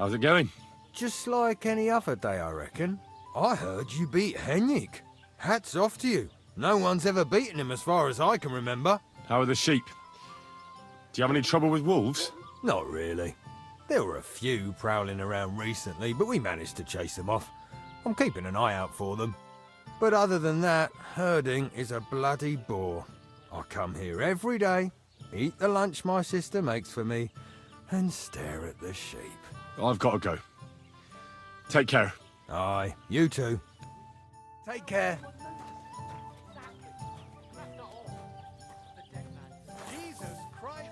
How's it going? Just like any other day, I reckon. I heard you beat Henrik. Hats off to you. No one's ever beaten him as far as I can remember. How are the sheep? Do you have any trouble with wolves? Not really. There were a few prowling around recently, but we managed to chase them off. I'm keeping an eye out for them. But other than that, herding is a bloody bore. I come here every day, eat the lunch my sister makes for me, and stare at the sheep. I've got to go. Take care. Aye, you too. Take care. Jesus Christ.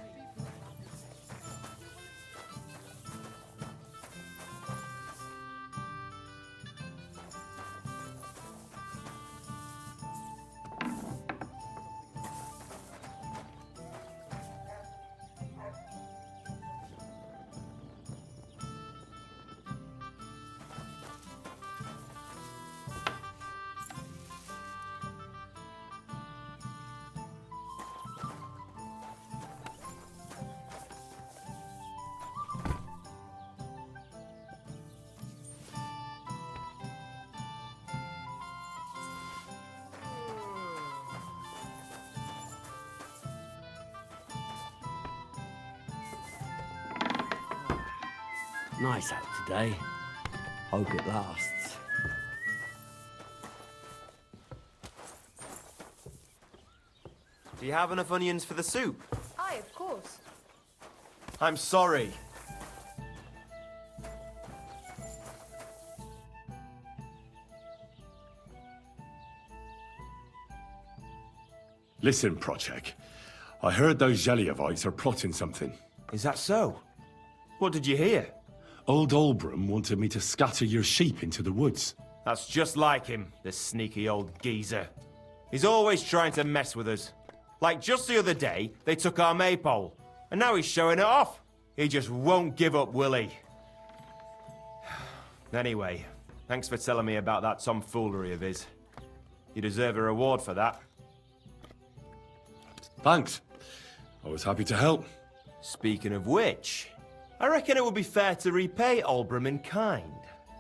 Nice out today. Hope it lasts. Do you have enough onions for the soup? Aye, of course. I'm sorry. Listen, Projek. I heard those Želejevites are plotting something. Is that so? What did you hear? Old Olbram wanted me to scatter your sheep into the woods. That's just like him, the sneaky old geezer. He's always trying to mess with us. Like just the other day, they took our maypole, and now he's showing it off. He just won't give up, will he? Anyway, thanks for telling me about that tomfoolery of his. You deserve a reward for that. Thanks. I was happy to help. Speaking of which, I reckon it would be fair to repay Olbram in kind.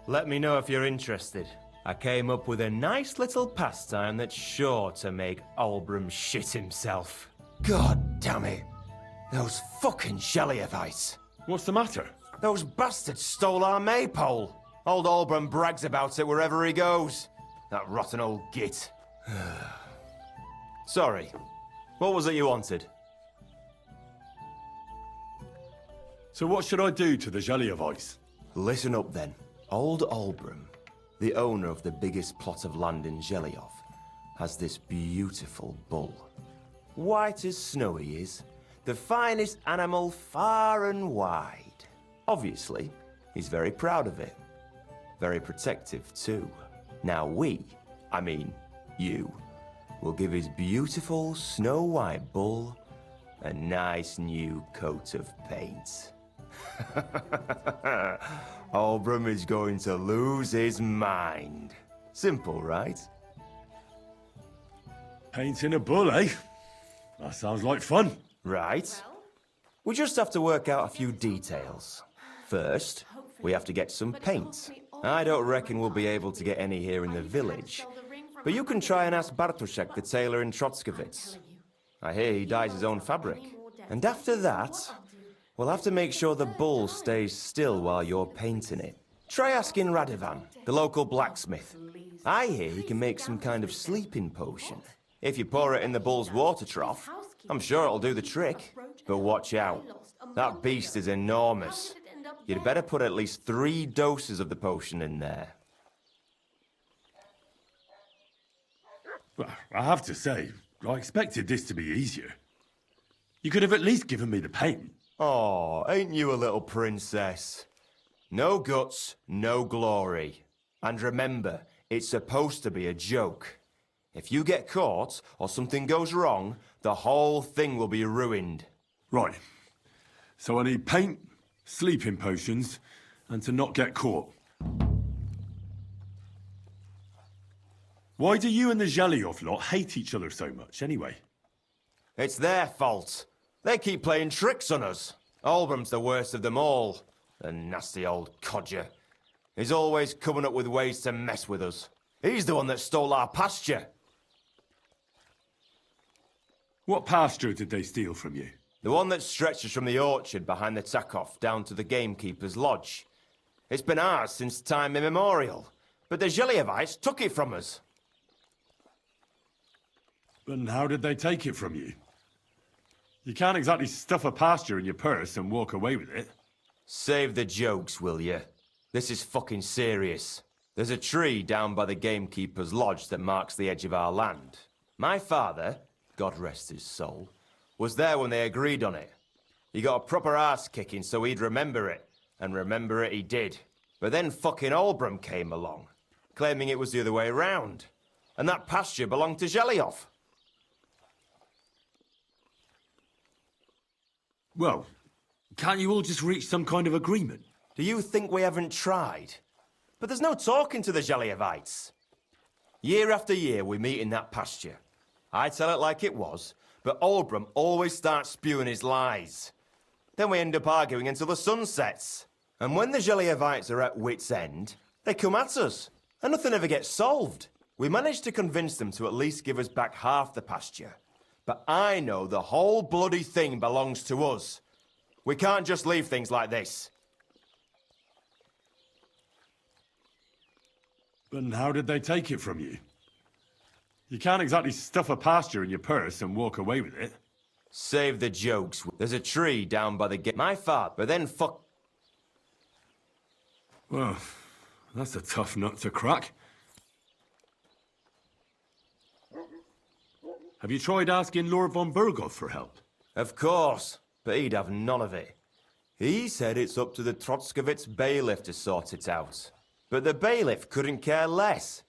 Let me know if you're interested. I came up with a nice little pastime that's sure to make Olbram shit himself. God damn it. Those fucking Želejevites. What's the matter? Those bastards stole our maypole. Old Olbram brags about it wherever he goes. That rotten old git. Sorry. What was it you wanted? So what should I do to the Želejevites? Listen up then. Old Olbram, the owner of the biggest plot of land in Želejov, has this beautiful bull. White as snow he is, the finest animal far and wide. Obviously, he's very proud of it. Very protective too. Now I mean you, will give his beautiful snow-white bull a nice new coat of paint. Olbram is going to lose his mind. Simple, right? Painting a bull, eh? That sounds like fun. Right. We just have to work out a few details. First, we have to get some paint. I don't reckon we'll be able to get any here in the village. But you can try and ask Bartoszek, the tailor in Trotskovitz. I hear he dyes his own fabric. And after that, we'll have to make sure the bull stays still while you're painting it. Try asking Radovan, the local blacksmith. I hear he can make some kind of sleeping potion. If you pour it in the bull's water trough, I'm sure it'll do the trick. But watch out. That beast is enormous. You'd better put at least 3 doses of the potion in there. Well, I have to say, I expected this to be easier. You could have at least given me the paint. Oh, ain't you a little princess? No guts, no glory. And remember, it's supposed to be a joke. If you get caught or something goes wrong, the whole thing will be ruined. Right. So I need paint, sleeping potions, and to not get caught. Why do you and the Želejov lot hate each other so much, anyway? It's their fault. They keep playing tricks on us. Olbram's the worst of them all. The nasty old codger. He's always coming up with ways to mess with us. He's the one that stole our pasture. What pasture did they steal from you? The one that stretches from the orchard behind the Tachov down to the gamekeeper's lodge. It's been ours since time immemorial, but the Želejevites took it from us. And how did they take it from you? You can't exactly stuff a pasture in your purse and walk away with it. Save the jokes, will you? This is fucking serious. There's a tree down by the gamekeeper's lodge that marks the edge of our land. My father, God rest his soul, was there when they agreed on it. He got a proper arse-kicking so he'd remember it, and remember it he did. But then fucking Olbram came along, claiming it was the other way round, and that pasture belonged to Želejov. Well, can't you all just reach some kind of agreement? Do you think we haven't tried? But there's no talking to the Želejevites. Year after year we meet in that pasture. I tell it like it was, but Olbram always starts spewing his lies. Then we end up arguing until the sun sets. And when the Želejevites are at wit's end, they come at us, and nothing ever gets solved. We managed to convince them to at least give us back half the pasture. But I know the whole bloody thing belongs to us. We can't just leave things like this. And how did they take it from you? You can't exactly stuff a pasture in your purse and walk away with it. Save the jokes. There's a tree down by the gate. My father, but then fuck. Well, that's a tough nut to crack. Have you tried asking Lord von Burgov for help? Of course, but he'd have none of it. He said it's up to the Trotskovitz bailiff to sort it out. But the bailiff couldn't care less.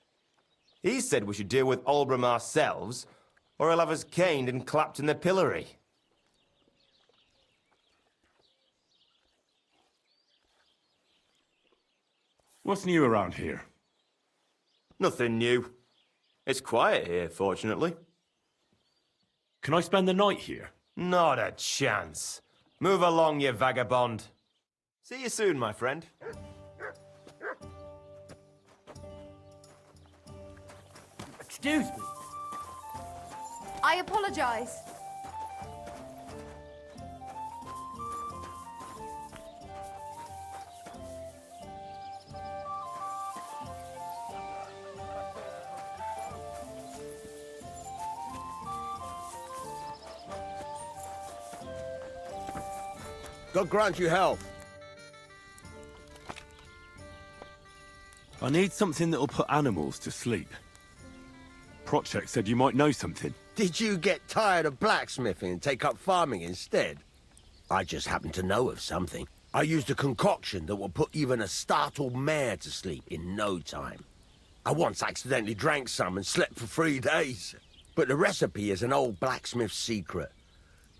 He said we should deal with Olbram ourselves, or he'll have us caned and clapped in the pillory. What's new around here? Nothing new. It's quiet here, fortunately. Can I spend the night here? Not a chance. Move along, you vagabond. See you soon, my friend. Excuse me. I apologize. God grant you health. I need something that'll put animals to sleep. Project said you might know something. Did you get tired of blacksmithing and take up farming instead? I just happen to know of something. I used a concoction that will put even a startled mare to sleep in no time. I once accidentally drank some and slept for 3 days. But the recipe is an old blacksmith's secret.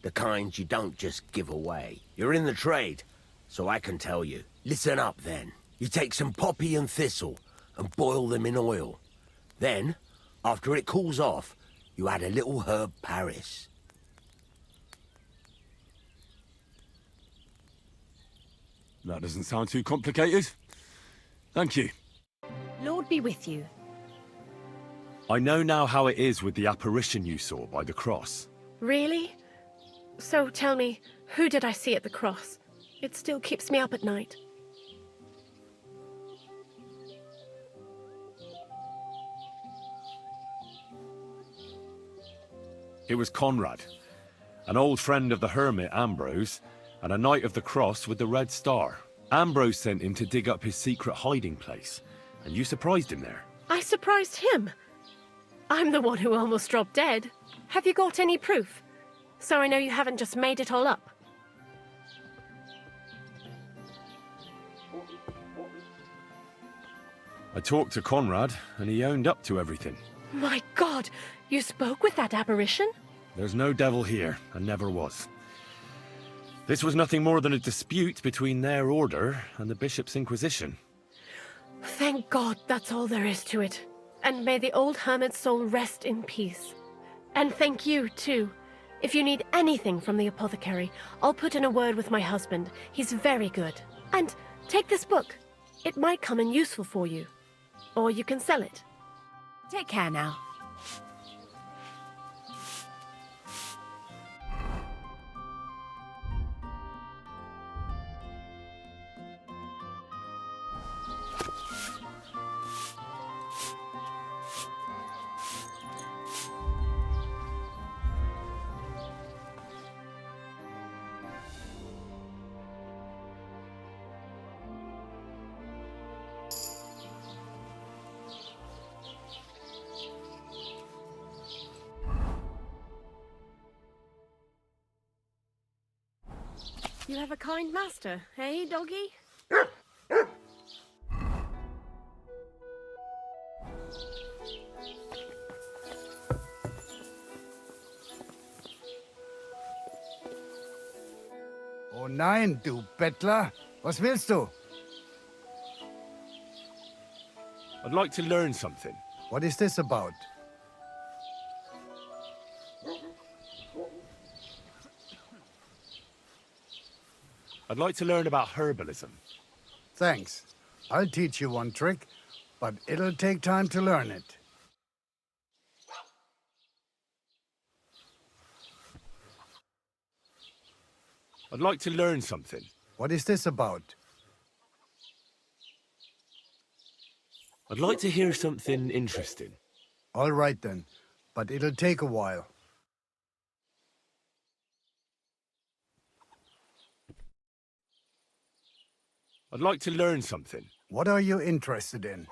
The kind you don't just give away. You're in the trade, so I can tell you. Listen up then. You take some poppy and thistle and boil them in oil. Then, after it cools off, you add a little herb Paris. That doesn't sound too complicated. Thank you. Lord be with you. I know now how it is with the apparition you saw by the cross. Really? So tell me, who did I see at the cross? It still keeps me up at night. It was Conrad, an old friend of the hermit Ambrose, and a knight of the cross with the red star. Ambrose sent him to dig up his secret hiding place, and you surprised him there. I surprised him. I'm the one who almost dropped dead. Have you got any proof? So I know you haven't just made it all up. I talked to Conrad, and he owned up to everything. My God, you spoke with that apparition? There's no devil here, and never was. This was nothing more than a dispute between their order and the Bishop's Inquisition. Thank God that's all there is to it. And may the old hermit's soul rest in peace. And thank you, too. If you need anything from the apothecary, I'll put in a word with my husband. He's very good. And take this book. It might come in useful for you. Or you can sell it. Take care now. You have a kind master, eh, doggy? Oh nein, du Bettler. Was willst du? I'd like to learn something. What is this about? I'd like to learn about herbalism. Thanks. I'll teach you one trick, but it'll take time to learn it. I'd like to learn something. What is this about? I'd like to hear something interesting. All right then, but it'll take a while. I'd like to learn something. What are you interested in?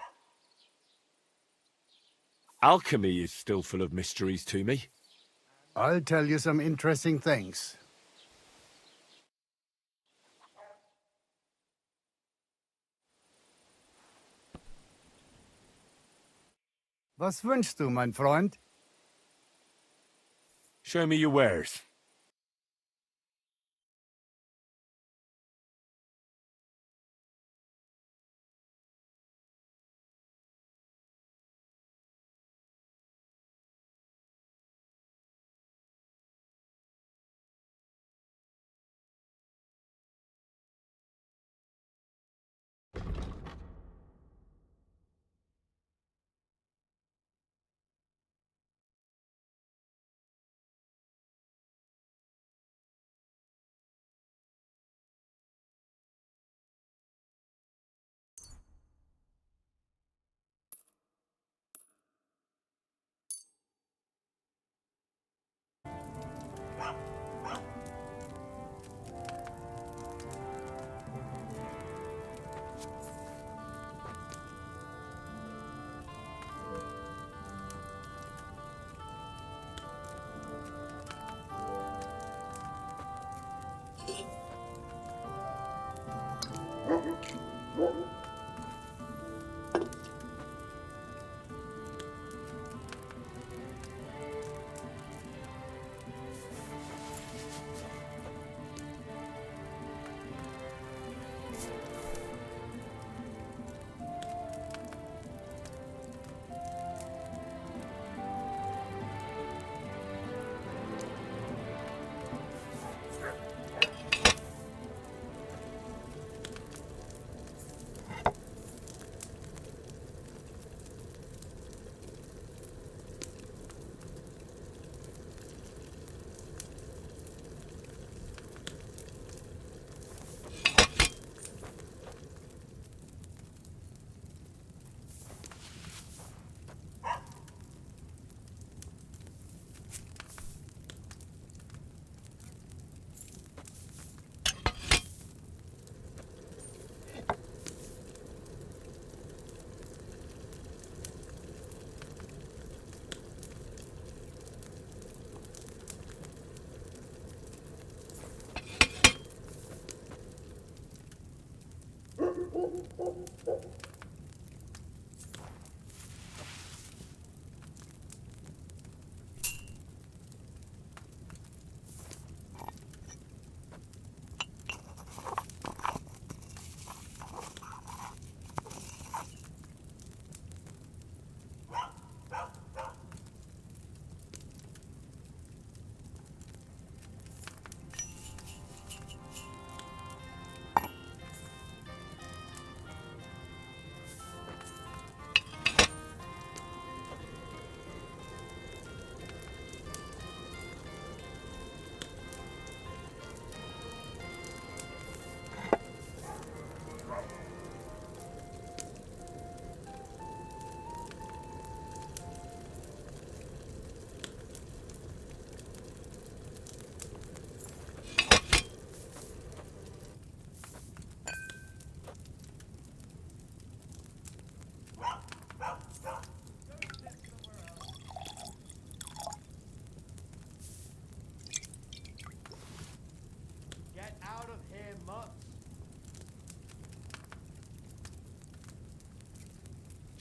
Alchemy is still full of mysteries to me. I'll tell you some interesting things. Was wünschst du, mein Freund? Show me your wares.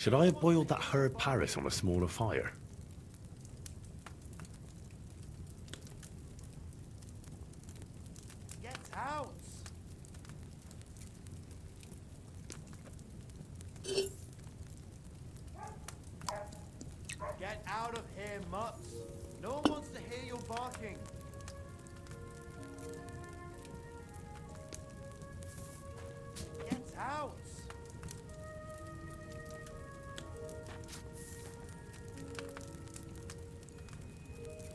Should I have boiled that herb Paris on a smaller fire? Get out! Get out of here, mutts! No one wants to hear your barking. Get out!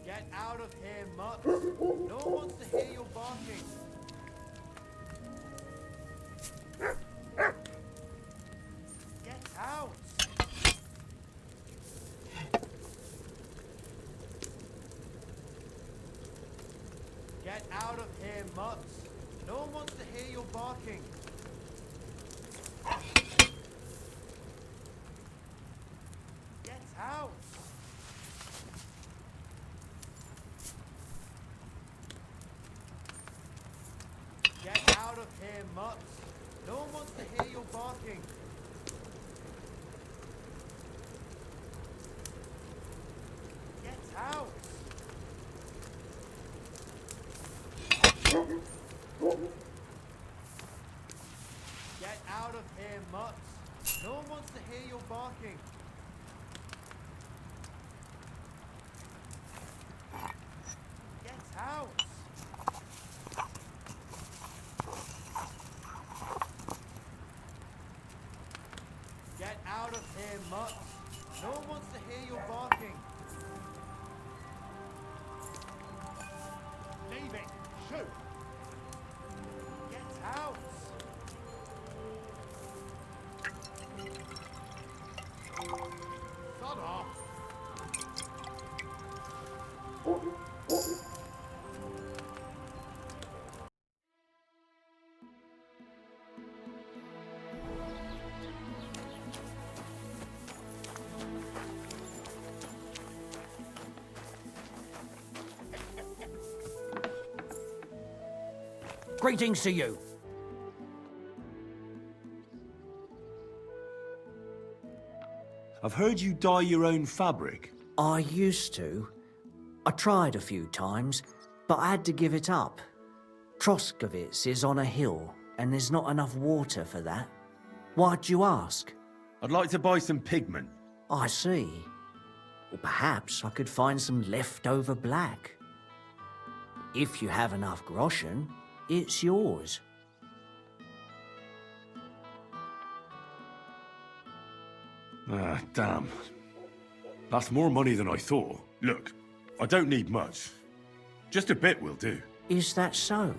Get out of here, mutts! No one wants to hear your barking. Get out! Get out of here, mutts! No one wants to hear your barking. Get out! Get out of here, mutts! No one wants to hear your barking. Get out! Get out of here, mutts! No one wants to hear your barking. Get out! Get out of here, mutts! No one wants to hear your barking. Leave it! Shoot! Get out! Sod off! Greetings to you. I've heard you dye your own fabric. I used to. I tried a few times, but I had to give it up. Troskovitz is on a hill, and there's not enough water for that. Why'd you ask? I'd like to buy some pigment. I see. Or perhaps I could find some leftover black. If you have enough groschen, it's yours. Ah, damn. That's more money than I thought. Look, I don't need much. Just a bit will do. Is that so?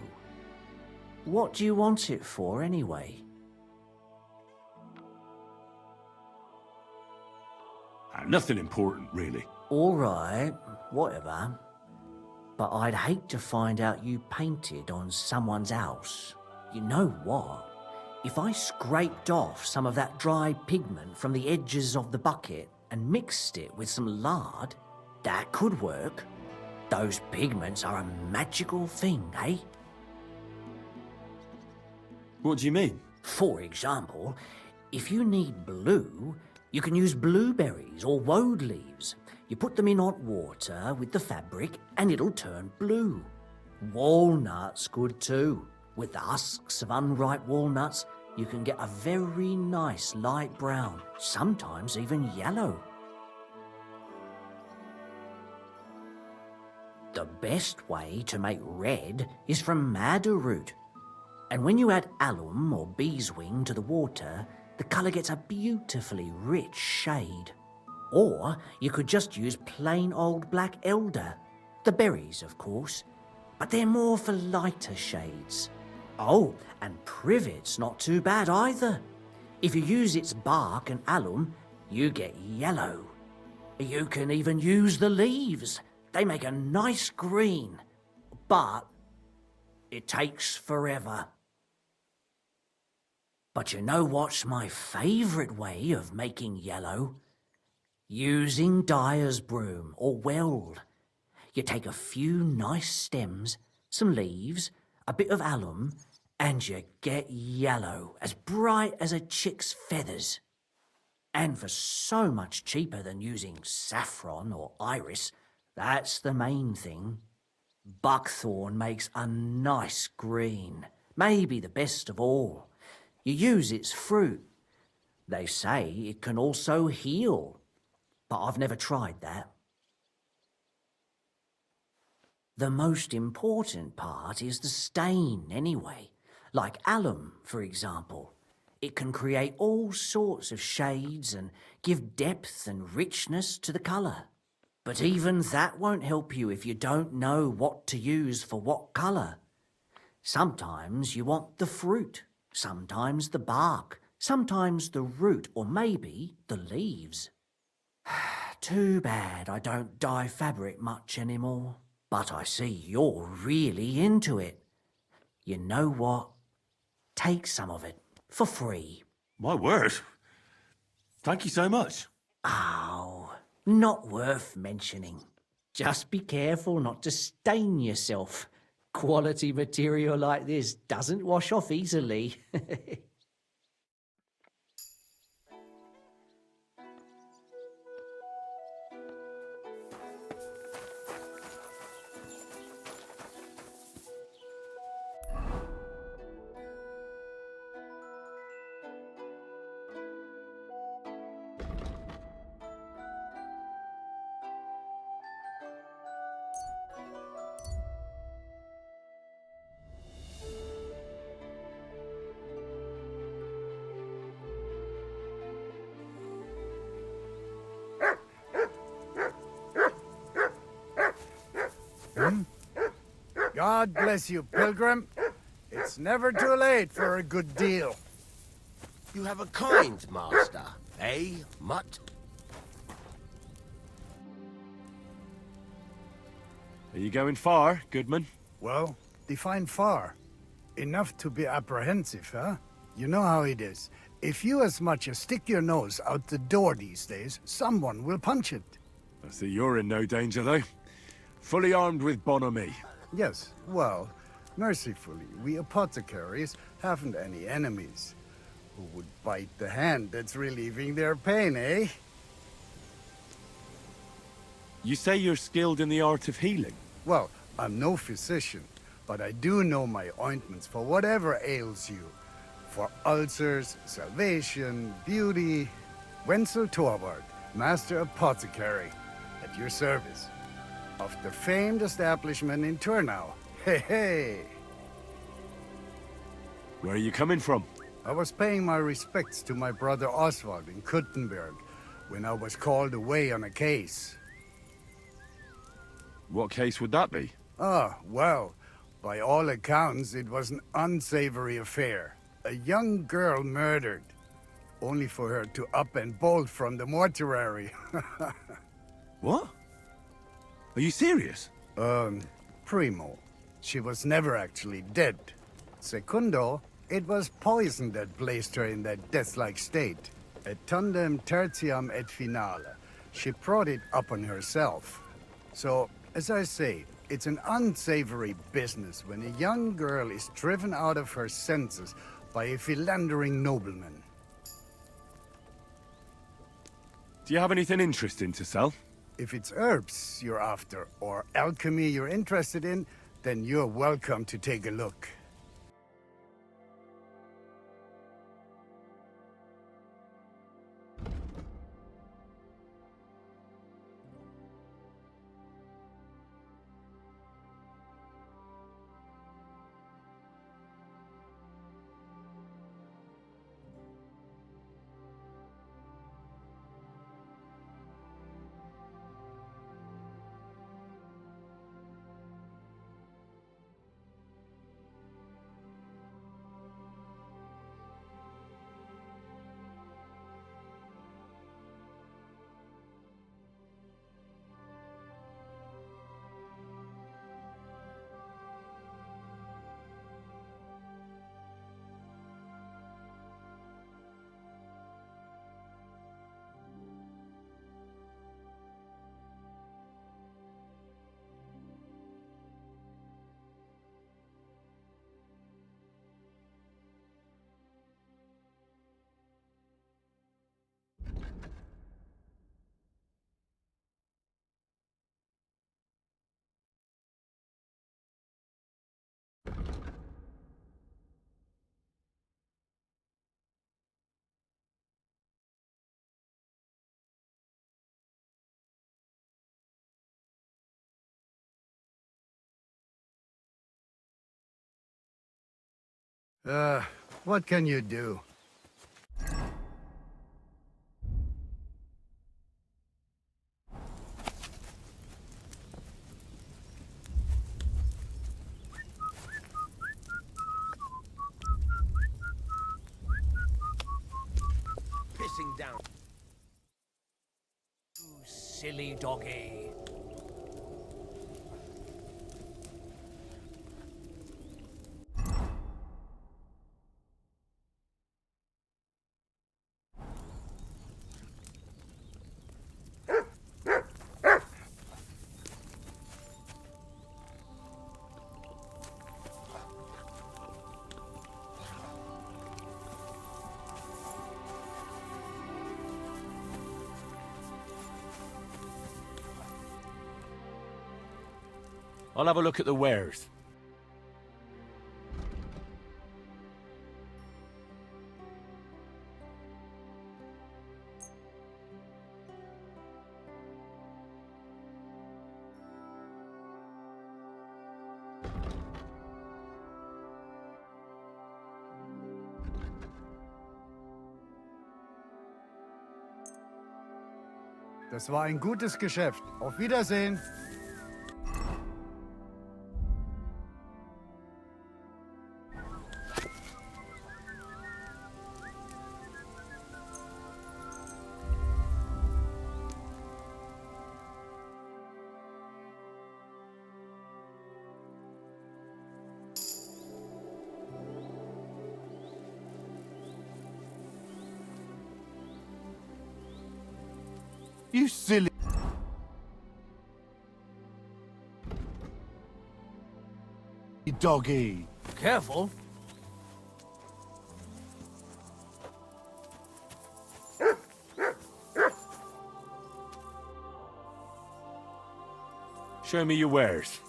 What do you want it for, anyway? Nothing important, really. All right, whatever. But I'd hate to find out you painted on someone's house. You know what? If I scraped off some of that dry pigment from the edges of the bucket and mixed it with some lard, that could work. Those pigments are a magical thing, eh? What do you mean? For example, if you need blue, you can use blueberries or woad leaves. You put them in hot water with the fabric and it'll turn blue. Walnuts good too. With the husks of unripe walnuts, you can get a very nice light brown, sometimes even yellow. The best way to make red is from madder root. And when you add alum or beeswing to the water, the colour gets a beautifully rich shade. Or you could just use plain old black elder. The berries, of course, but they're more for lighter shades. Oh, and privet's not too bad either. If you use its bark and alum, you get yellow. You can even use the leaves. They make a nice green, but it takes forever. But you know what's my favourite way of making yellow? Using dyer's broom or weld. You take a few nice stems, some leaves, a bit of alum, and you get yellow, as bright as a chick's feathers. And for so much cheaper than using saffron or iris, that's the main thing. Buckthorn makes a nice green, maybe the best of all. You use its fruit. They say it can also heal, but I've never tried that. The most important part is the stain, anyway. Like alum, for example. It can create all sorts of shades and give depth and richness to the colour. But even that won't help you if you don't know what to use for what colour. Sometimes you want the fruit, sometimes the bark, sometimes the root, or maybe the leaves. Too bad I don't dye fabric much anymore. But I see you're really into it. You know what? Take some of it. For free. My word. Thank you so much. Oh, not worth mentioning. Just be careful not to stain yourself. Quality material like this doesn't wash off easily. God bless you, pilgrim. It's never too late for a good deal. You have a kind master, eh, mutt? Are you going far, Goodman? Well, define far. Enough to be apprehensive, huh? You know how it is. If you as much as stick your nose out the door these days, someone will punch it. I see you're in no danger, though. Fully armed with bonhomie. Yes, well, mercifully, we apothecaries haven't any enemies. Who would bite the hand that's relieving their pain, eh? You say you're skilled in the art of healing? Well, I'm no physician, but I do know my ointments for whatever ails you. For ulcers, salvation, beauty. Wenzel Torvald, Master Apothecary, at your service. Of the famed establishment in Turnau. Hey, hey! Where are you coming from? I was paying my respects to my brother Oswald in Kuttenberg when I was called away on a case. What case would that be? Ah, well, by all accounts, it was an unsavory affair. A young girl murdered, only for her to up and bolt from the mortuary. What? Are you serious? Primo, she was never actually dead. Secundo, it was poison that placed her in that death-like state. Et tandem tertiam et finale. She brought it upon herself. So, as I say, it's an unsavory business when a young girl is driven out of her senses by a philandering nobleman. Do you have anything interesting to sell? If it's herbs you're after, or alchemy you're interested in, then you're welcome to take a look. What can you do? Pissing down. You silly doggy. I'll have a look at the wares. Das war ein gutes Geschäft. Auf Wiedersehen. You silly... doggy. Careful. Show me your wares.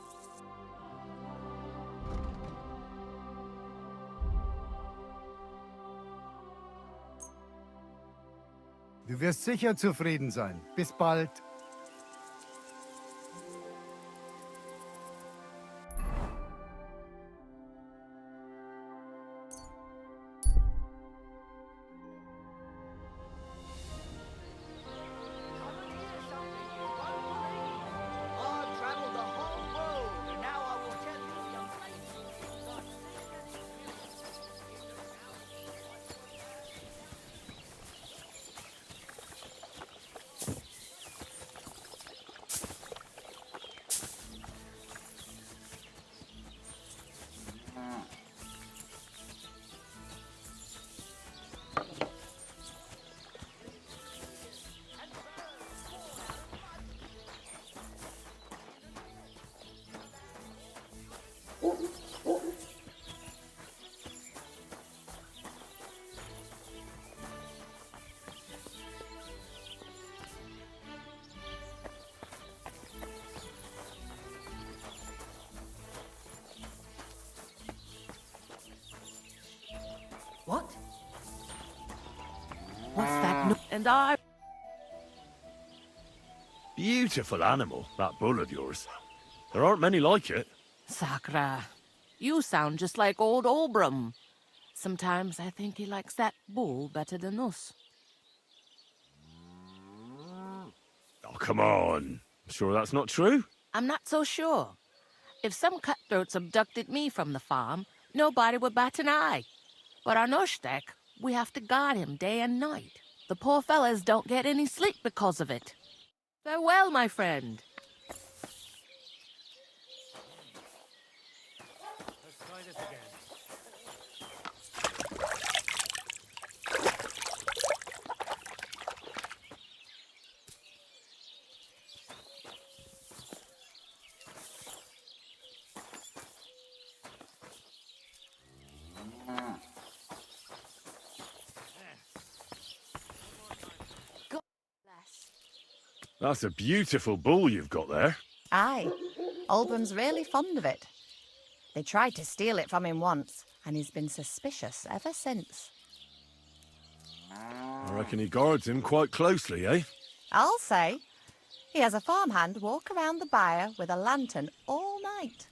Du wirst sicher zufrieden sein. Bis bald. What? What's that? And I... Beautiful animal, that bull of yours. There aren't many like it. Sakra, you sound just like old Olbrum. Sometimes I think he likes that bull better than us. Oh, come on. Sure that's not true? I'm not so sure. If some cutthroats abducted me from the farm, nobody would bat an eye. But on Ushtek, we have to guard him day and night. The poor fellas don't get any sleep because of it. Farewell, my friend. Let's try this again. That's a beautiful bull you've got there. Aye, Olbrum's really fond of it. They tried to steal it from him once, and he's been suspicious ever since. I reckon he guards him quite closely, eh? I'll say. He has a farmhand walk around the byre with a lantern all night.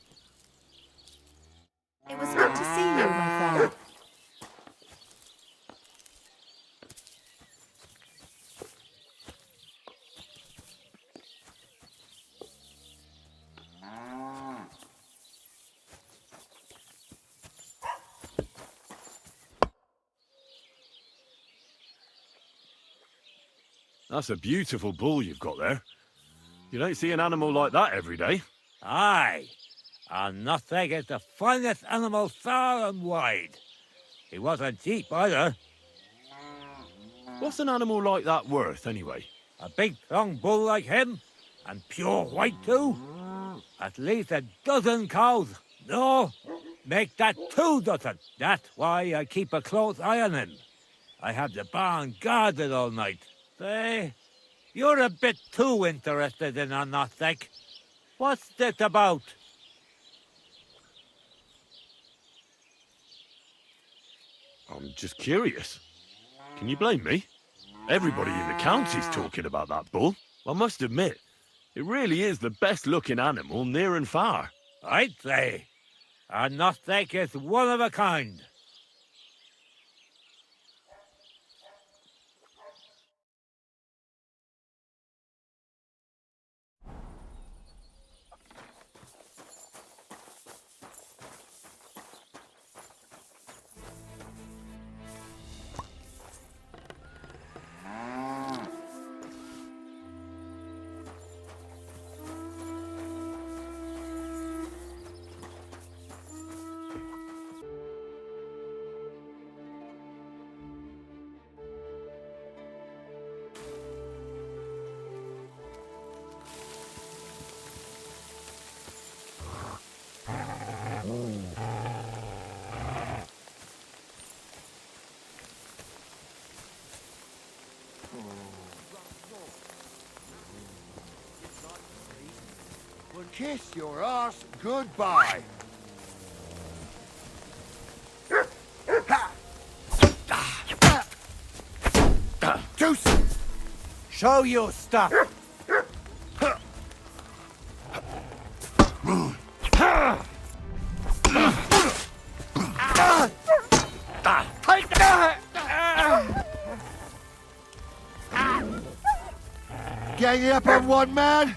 It was good to see you, my friend. That's a beautiful bull you've got there. You don't see an animal like that every day. Aye, and nothing is the finest animal far and wide. He wasn't cheap either. What's an animal like that worth, anyway? A big, strong bull like him, and pure white too. At least a dozen cows. No, make that 2 dozen. That's why I keep a close eye on him. I have the barn guarded all night. Say, you're a bit too interested in a nothing. What's this about? I'm just curious. Can you blame me? Everybody in the county's talking about that bull. I must admit, it really is the best-looking animal near and far. I'd say. A nothing is one of a kind. Well, kiss your arse goodbye. Juice! Show your stuff! Ganging up on one man?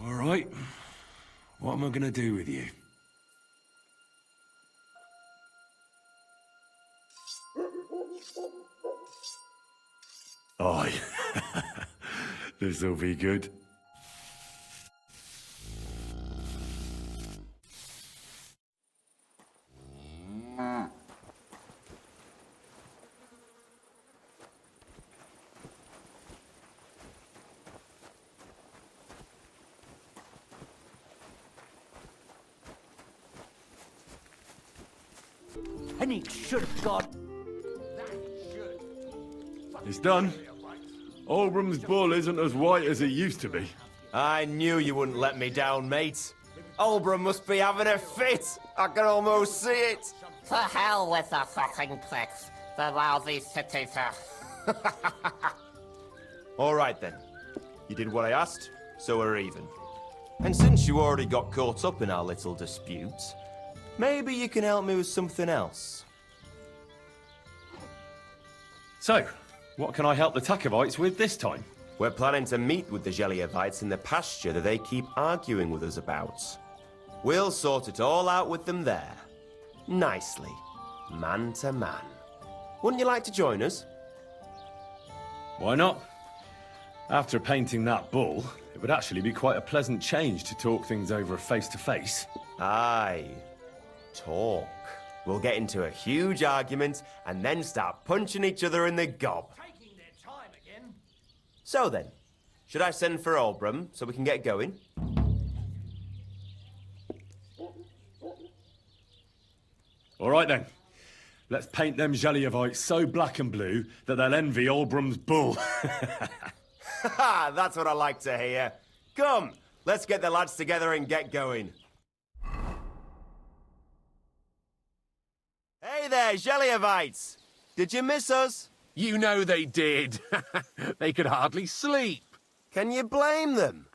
All right. What am I going to do with you? Aye. This'll be good. And he should have got... It's done. Olbram's bull isn't as white as it used to be. I knew you wouldn't let me down, mate. Olbram must be having a fit. I can almost see it. To hell with the fucking pricks. The lousy cities. All right then. You did what I asked, so we're even. And since you already got caught up in our little dispute, maybe you can help me with something else. So, what can I help the Tachovites with this time? We're planning to meet with the Желеевites in the pasture that they keep arguing with us about. We'll sort it all out with them there. Nicely. Man to man. Wouldn't you like to join us? Why not? After painting that bull, it would actually be quite a pleasant change to talk things over face to face. Aye. Talk. We'll get into a huge argument and then start punching each other in the gob. Taking their time again. So then, should I send for Olbram so we can get going? All right then. Let's paint them Желееvites so black and blue that they'll envy Olbram's bull. Haha, that's what I like to hear. Come, let's get the lads together and get going. Hey there, Желееvites! Did you miss us? You know they did. They could hardly sleep. Can you blame them?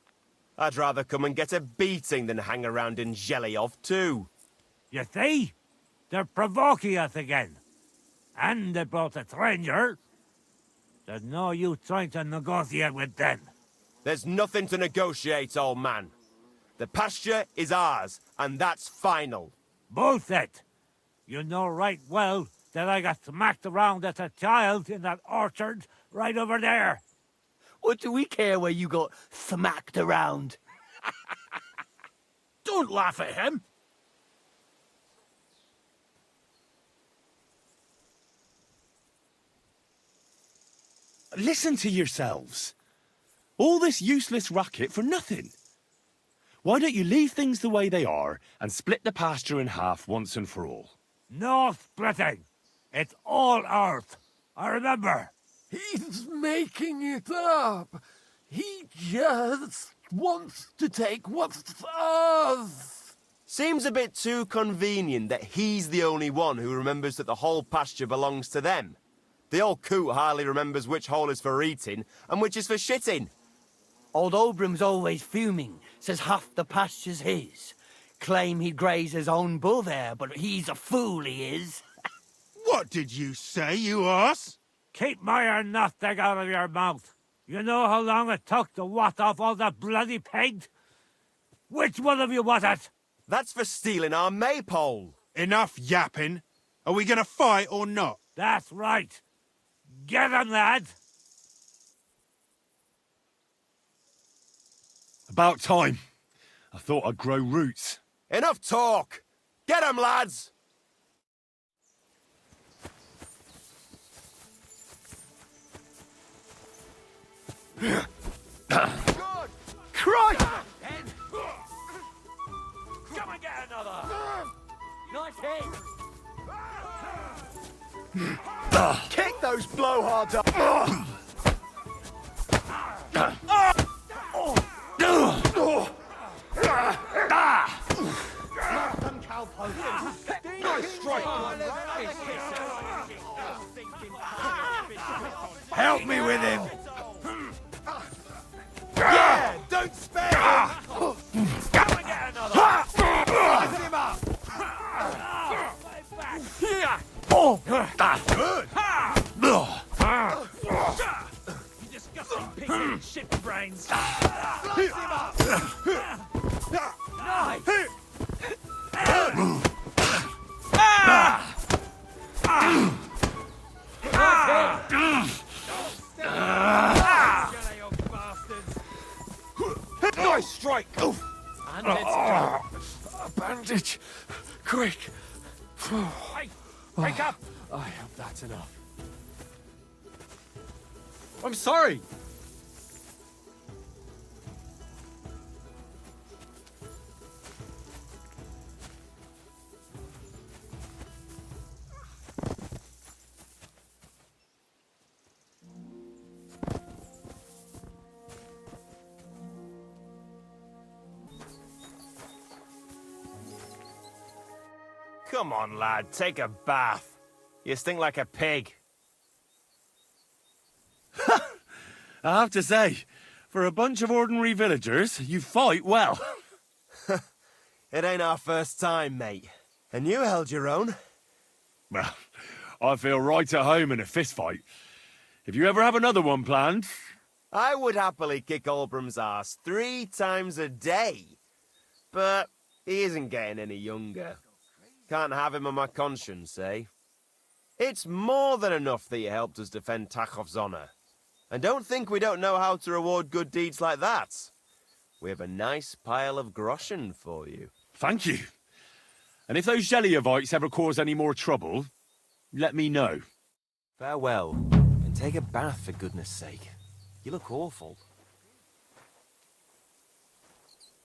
I'd rather come and get a beating than hang around in Želejov too. You see? They're provoking us again. And they brought a stranger. There's no use trying to negotiate with them. There's nothing to negotiate, old man. The pasture is ours, and that's final. Bullshit! You know right well that I got smacked around as a child in that orchard right over there. What do we care where you got smacked around? Don't laugh at him. Listen to yourselves. All this useless racket for nothing. Why don't you leave things the way they are and split the pasture in half once and for all? No splitting. It's all ours. I remember. He's making it up. He just wants to take what's ours. Seems a bit too convenient that he's the only one who remembers that the whole pasture belongs to them. The old coot hardly remembers which hole is for eating and which is for shitting. Old Olbram's always fuming, says half the pasture's his. Claim he'd graze his own bull there, but he's a fool, he is. What did you say, you ass? Keep my nothing out of your mouth. You know how long it took to wash off all that bloody paint? Which one of you was it? That's for stealing our maypole. Enough yapping. Are we gonna fight or not? That's right. Get him, lad. About time. I thought I'd grow roots. Enough talk. Get 'em, lads. Good. Christ! Come and get another. Nice hit. Kick those blowhards up! Help me with him! Yeah! Don't spare him! Come and get another. Slice him up! Good! You disgusting pig and shit brains. Slice him up! Nice. Nice strike! Oof. And it's gone. A bandage! Quick! Hey, wake up! I hope that's enough. I'm sorry! Come on, lad, take a bath. You stink like a pig. I have to say, for a bunch of ordinary villagers, you fight well. It ain't our first time, mate. And you held your own. Well, I feel right at home in a fistfight. If you ever have another one planned... I would happily kick Olbram's ass 3 times a day. But he isn't getting any younger. Can't have him on my conscience, eh? It's more than enough that you helped us defend Tahov's honor. And don't think we don't know how to reward good deeds like that. We have a nice pile of groschen for you. Thank you. And if those Željevites ever cause any more trouble, let me know. Farewell, and take a bath for goodness sake. You look awful.